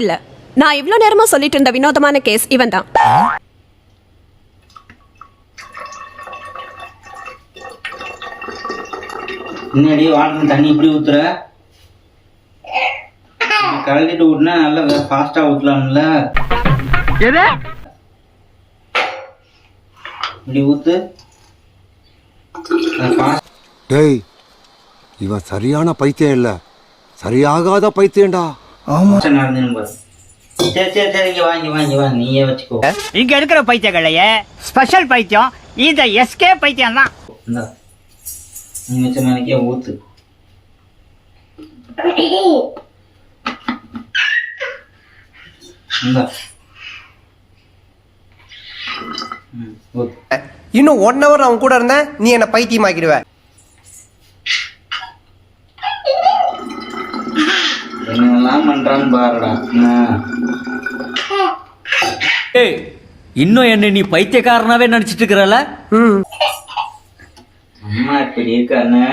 இல்ல. நான் இவ்ளோ நேரமா சொல்லிட்டு இருந்த வினோதமான கேஸ் இவன் தான். முன்னாடி வாட்டர் தண்ணி இப்படி ஊத்துற, கலக்கிட்டு ஊட்டினா நல்லா ஃபாஸ்டா ஊத்தலாம்ல. இப்படி ஊத்து. டேய், இவன் சரியான பைத்தியம் இல்ல, சரியாகாத பைத்தியம்டா. ஆமா நடந்து. சரி சரி சரி, இங்க வாங்கி நீயே வச்சுக்கோ. இங்க இருக்கிற பைத்தியங்களையே ஸ்பெஷல் பைத்தியம் இந்த எஸ்கே பைத்தியம் தான். நீ வச்ச மாதிரிக்கே ஊத்து. இன்னும் 1 hour அவன் கூட இருந்த நீ என்ன பைத்தியமாக்கிடுவ. என்னெல்லாம் பண்றான்னு பாருடா. ஏய், இன்னும் என்ன நீ பைத்தியக்காரனாவே நினைச்சிட்டு இருக்கிறல? அம்மா இப்படி இருக்கானே.